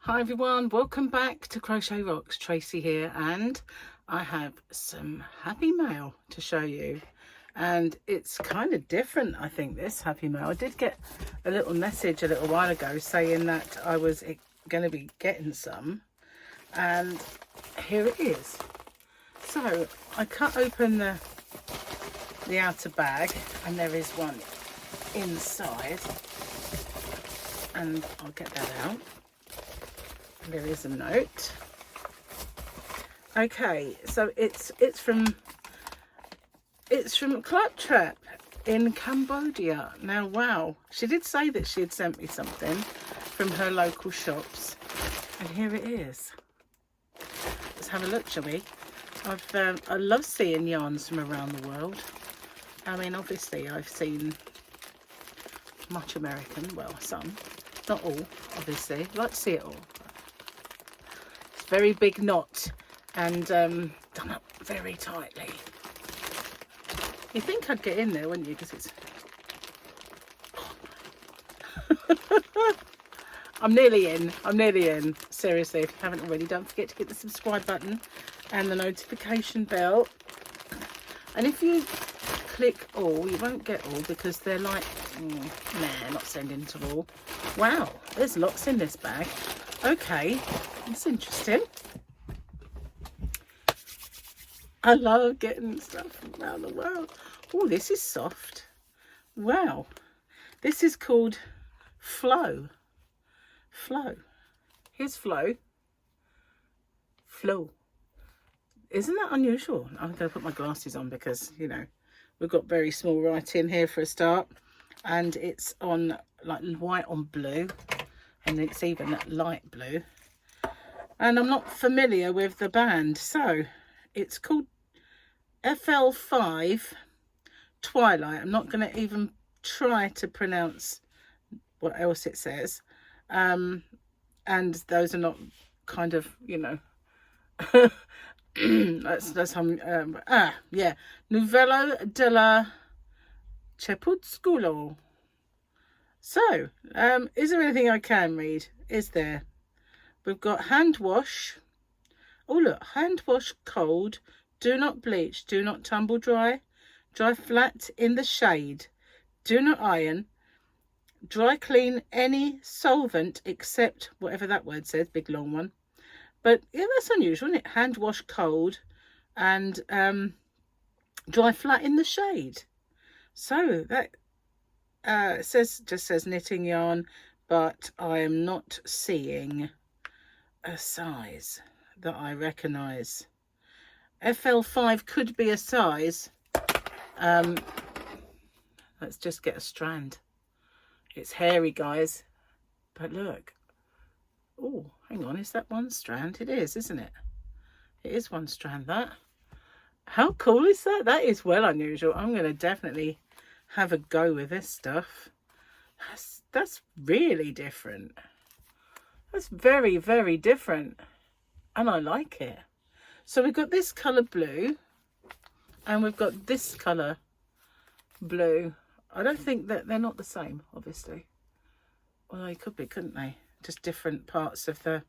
Hi everyone, welcome back to Crochet Rocks. Tracy here, and I have some happy mail to show you, and it's kind of different. I think this happy mail, I did get a little message a little while ago saying that I was going to be getting some, and here it is. So I cut open the outer bag, and there is one inside, and I'll get that out. There is a note. Okay, so it's from Crochet in Cambodia. Now, wow, she did say that she had sent me something from her local shops, and here it is. Let's have a look, shall we? I love seeing yarns from around the world. I mean, obviously I've seen much American, well, some, not all, obviously. I like to see it all. Very big knot and done up very tightly. You think I'd get in there, wouldn't you? Because it's I'm nearly in. Seriously, if you haven't already, don't forget to hit the subscribe button and the notification bell. And if you click all, you won't get all, because they're like, nah, not sending to all. Wow, there's lots in this bag. Okay, it's interesting. I love getting stuff from around the world. Oh, this is soft. Wow. This is called Flow. Flow. Here's Flow. Flow. Isn't that unusual? I'm going to put my glasses on because, you know, we've got very small writing here for a start. And it's on like white on blue. And it's even light blue, and I'm not familiar with the band, so it's called FL5 Twilight. I'm not going to even try to pronounce what else it says, and those are not kind of, you know, that's yeah, Novello della Crepuscolo. So, is there anything I can read? Is there? We've got hand wash. Oh, look, hand wash cold. Do not bleach. Do not tumble dry. Dry flat in the shade. Do not iron. Dry clean any solvent except whatever that word says, big long one. But yeah, that's unusual, isn't it? Hand wash cold and dry flat in the shade. So that it just says knitting yarn, but I am not seeing a size that I recognise. FL5 could be a size. Let's just get a strand. It's hairy, guys, but look. Oh, hang on, is that one strand? It is, isn't it? It is one strand. That, how cool is that? That is well unusual. I'm going to definitely have a go with this stuff. That's really different. That's very, very different, and I like it. So we've got this colour blue, and we've got this colour blue. I don't think that they're not the same, obviously. Well, they could be, couldn't they? Just different parts of the,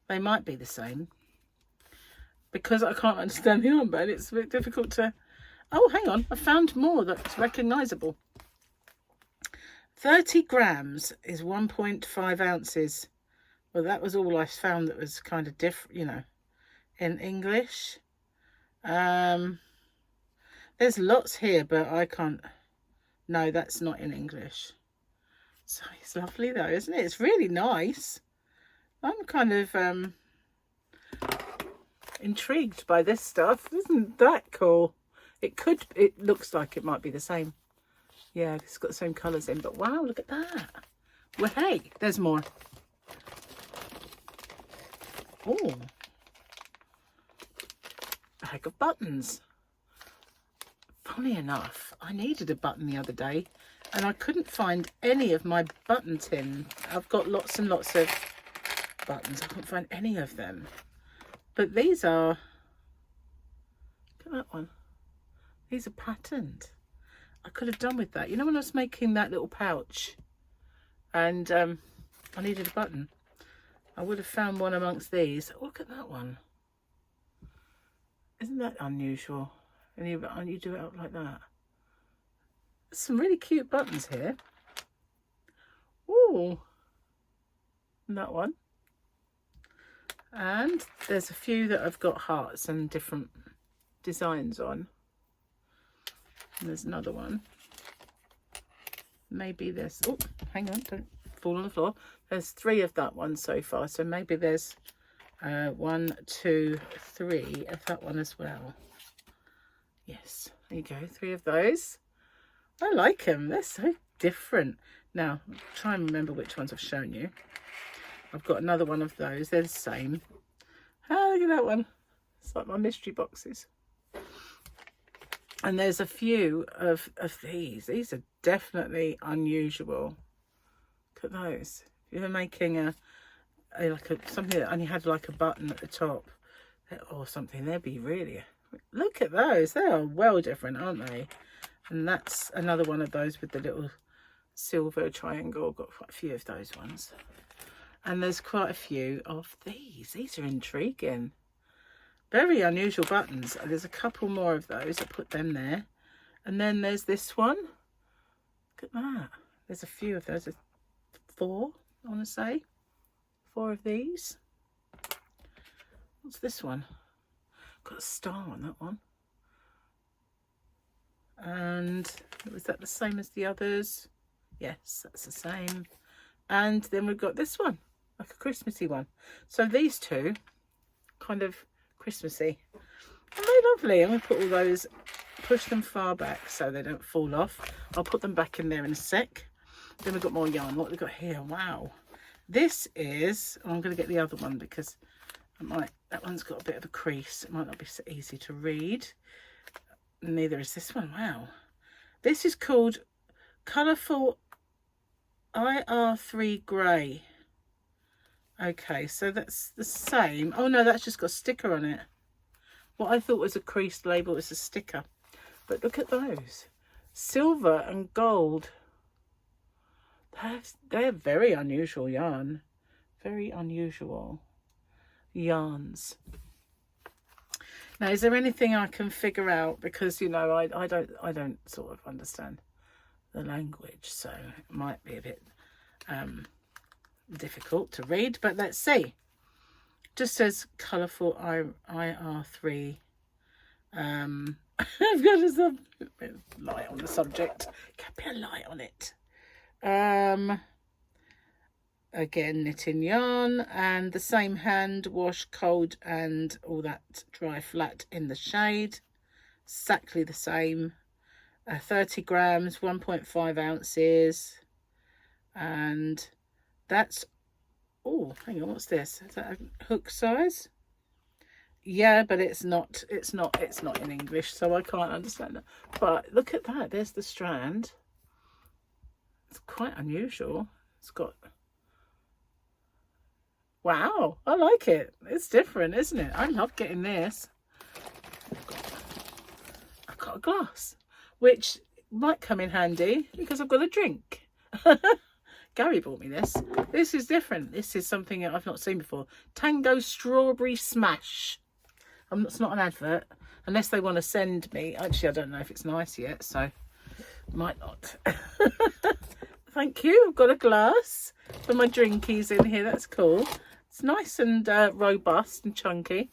they might be the same, because I can't understand the armband. It's a bit difficult to, oh, hang on, I found more that's recognisable. 30 grams is 1.5 ounces. Well, that was all I found that was kind of different, you know, in English. There's lots here, but I can't, no, that's not in English. So it's lovely though, isn't it? It's really nice. I'm kind of intrigued by this stuff. Isn't that cool? It looks like it might be the same. Yeah, it's got the same colours in, but wow, look at that. Well, hey, there's more. Oh, bag of buttons. Funny enough, I needed a button the other day, and I couldn't find any of my button tin. I've got lots and lots of buttons. I couldn't find any of them. But these are, look at that one. These are patterned. I could have done with that. You know, when I was making that little pouch and I needed a button. I would have found one amongst these. Look at that one. Isn't that unusual? And you do it up like that. Some really cute buttons here. Ooh. And that one. And there's a few that have got hearts and different designs on. And there's another one. Maybe there's, oh, hang on, don't fall on the floor. There's 3 of that one so far. So maybe there's 1, 2, 3 of that one as well. Yes, there you go, 3 of those. I like them. They're so different. Now, try and remember which ones I've shown you. I've got another one of those. They're the same. Oh, look at that one. It's like my mystery boxes. And there's a few of these. These are definitely unusual. Look at those. If you're making something that only had like a button at the top or something, they'd be really... Look at those. They are well different, aren't they? And that's another one of those with the little silver triangle. Got quite a few of those ones. And there's quite a few of these. These are intriguing. Very unusual buttons. There's a couple more of those. I put them there. And then there's this one. Look at that. There's a few of those. 4, I want to say. 4 of these. What's this one? Got a star on that one. And was that the same as the others? Yes, that's the same. And then we've got this one, like a Christmassy one. So these 2, kind of Christmassy. And they're lovely. I'm going to put all those, push them far back so they don't fall off. I'll put them back in there in a sec. Then we've got more yarn. What have we got here? Wow. This is, I'm going to get the other one because that one's got a bit of a crease. It might not be so easy to read. Neither is this one. Wow. This is called Colourful IR3 Grey. Okay, so that's the same. Oh no, that's just got a sticker on it. What I thought was a creased label is a sticker. But look at those. Silver and gold. They're very unusual yarn. Very unusual yarns. Now, is there anything I can figure out? Because, you know, I don't sort of understand the language, so it might be a bit difficult to read, but let's see. Just says colourful IR3. I've got a bit of light on the subject. Can be a light on it. Again, knitting yarn, and the same hand wash, cold and all that, dry flat in the shade. Exactly the same. 30 grams, 1.5 ounces. And that's, oh, hang on, what's this? Is that a hook size? Yeah, but it's not in English, so I can't understand that. But look at that, there's the strand. It's quite unusual. It's got, wow, I like it. It's different, isn't it? I love getting this. I've got a glass, which might come in handy because I've got a drink. Gary bought me this. This is different. This is something that I've not seen before. Tango Strawberry Smash. It's not an advert, unless they want to send me. Actually, I don't know if it's nice yet, so might not. Thank you. I've got a glass for my drinkies in here. That's cool. It's nice and robust and chunky.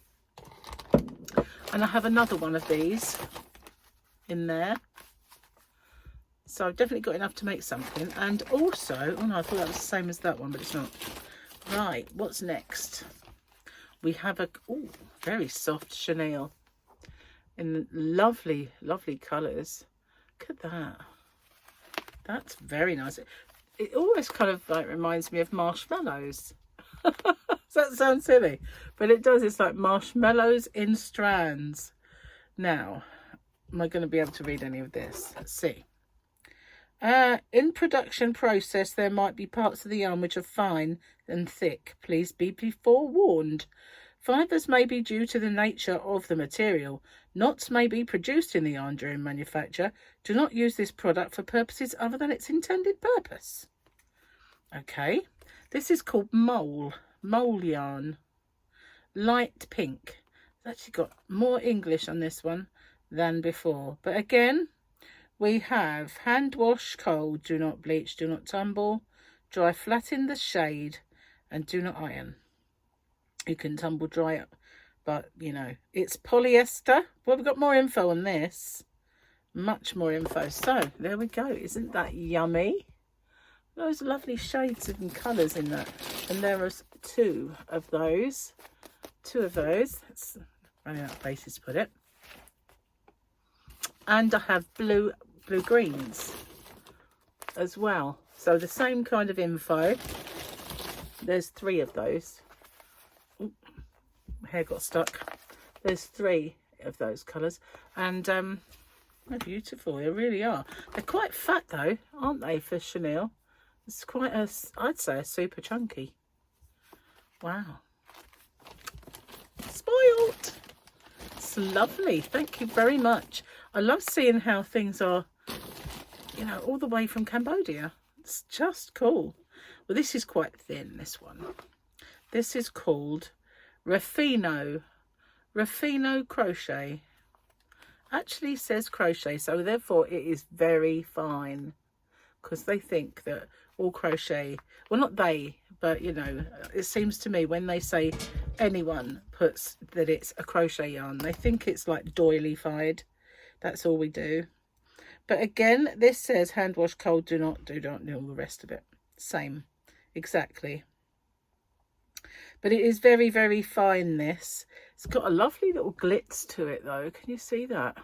And I have another one of these in there. So I've definitely got enough to make something. And also, oh no, I thought that was the same as that one, but it's not. Right, what's next? We have a very soft chenille in lovely, lovely colours. Look at that. That's very nice. It always kind of like reminds me of marshmallows. Does that sound silly? But it does. It's like marshmallows in strands. Now, am I going to be able to read any of this? Let's see. In production process, there might be parts of the yarn which are fine and thick. Please be forewarned. Fibres may be due to the nature of the material. Knots may be produced in the yarn during manufacture. Do not use this product for purposes other than its intended purpose. Okay, this is called mole mole yarn, light pink. It's actually got more English on this one than before. But again, we have hand wash cold, do not bleach, do not tumble, dry flat in the shade, and do not iron. You can tumble dry it, but you know, it's polyester. Well, we've got more info on this, much more info. So there we go. Isn't that yummy? Those lovely shades and colours in that. And there are two of those. That's running out of places to put it. And I have blue greens as well. So the same kind of info. There's 3 of those. Ooh, my hair got stuck. There's 3 of those colours. And they're beautiful. They really are. They're quite fat though, aren't they, for chenille? It's quite a, I'd say, a super chunky. Wow. Spoiled. It's lovely. Thank you very much. I love seeing how things are, you know, all the way from Cambodia. It's just cool. Well, this is quite thin, this one. This is called Rafino Crochet. Actually says crochet, so therefore it is very fine. Because they think that all crochet, well, not they, but you know, it seems to me when they say anyone puts that it's a crochet yarn, they think it's like doilified. That's all we do. But again, this says hand wash cold, do not do all the rest of it. Same, exactly. But it is very, very fine, this. It's got a lovely little glitz to it though. Can you see that?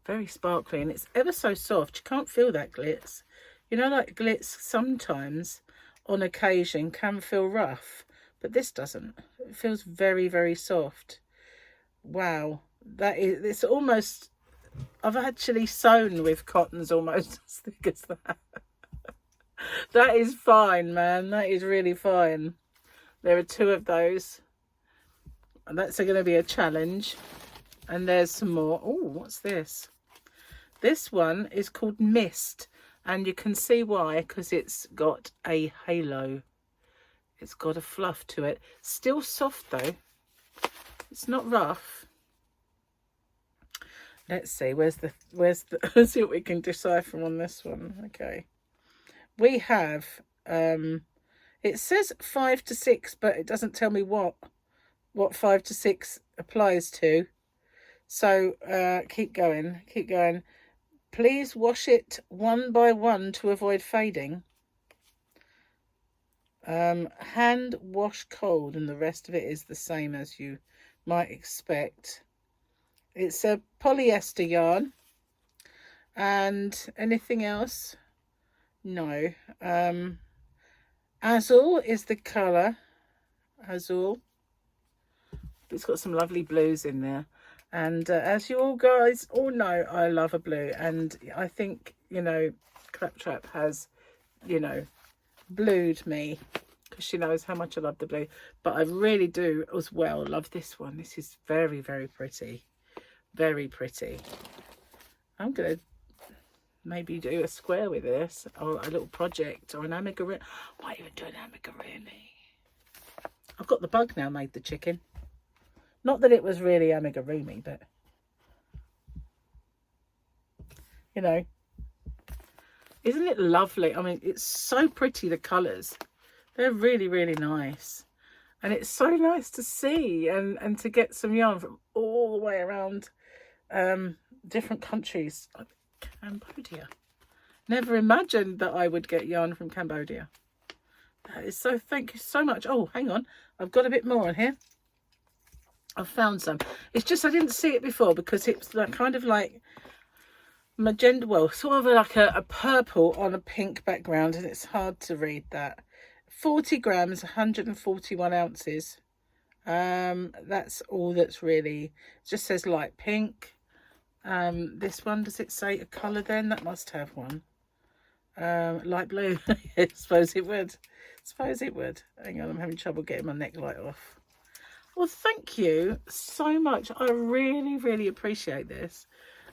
Very sparkly, and it's ever so soft. You can't feel that glitz. You know, like glitz sometimes on occasion can feel rough, but this doesn't. It feels very, very soft. Wow, that is, it's almost, I've actually sewn with cottons almost as thick as that. That is fine, man. That is really fine. There are 2 of those, and that's going to be a challenge. And there's some more. Oh, what's this? This one is called Mist, and you can see why, because it's got a halo. It's got a fluff to it. Still soft though. It's not rough. Let's see. Where's the? Let's see what we can decipher on this one. Okay. We have. It says 5 to 6, but it doesn't tell me what 5 to 6 applies to. So keep going. Please wash it one by one to avoid fading. Hand wash cold, and the rest of it is the same as you might expect. It's a polyester yarn. And anything else? No. Azul is the colour. Azul. It's got some lovely blues in there. And as you all guys all know, I love a blue. And I think, you know, Claptrap has, you know, blued me, because she knows how much I love the blue. But I really do as well love this one. This is very, very pretty. Very pretty. I'm going to maybe do a square with this, or a little project, or an amigurumi. Why even do an amigurumi? I've got the bug now made the chicken. Not that it was really amigurumi, but you know, isn't it lovely? I mean, it's so pretty, the colours. They're really, really nice. And it's so nice to see and to get some yarn from all the way around different countries. Cambodia. Never imagined that I would get yarn from Cambodia. That is so, thank you so much. Oh, hang on. I've got a bit more on here. I've found some. It's just I didn't see it before because it's like, kind of like magenta, well, sort of like a purple on a pink background, and it's hard to read that. 40 grams, 141 ounces. That's all that's really, it just says light pink. This one, does it say a colour then? That must have one. Light blue. I suppose it would. Hang on, I'm having trouble getting my neck light off. Well, thank you so much. I really, really appreciate this.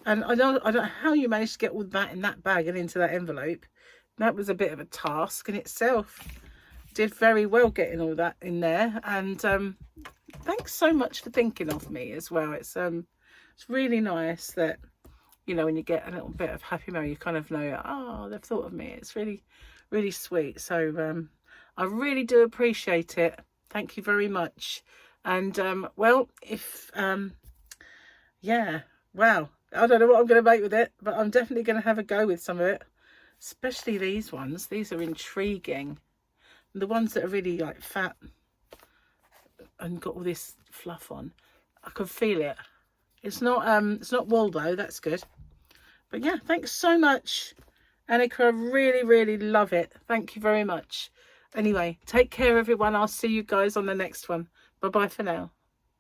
And I don't know how you managed to get all that in that bag and into that envelope. That was a bit of a task in itself did very well getting all that in there. And thanks so much for thinking of me as well. It's really nice that, you know, when you get a little bit of happy mail, you kind of know, oh, they've thought of me. It's really, really sweet. So I really do appreciate it. Thank you very much. And well, if yeah, wow, I don't know what I'm going to make with it, but I'm definitely going to have a go with some of it, especially these ones. These are intriguing. The ones that are really like fat and got all this fluff on, I can feel it. It's not wool though, that's good. But yeah, thanks so much, Annika. I really, really love it. Thank you very much. Anyway, take care everyone. I'll see you guys on the next one. Bye bye for now.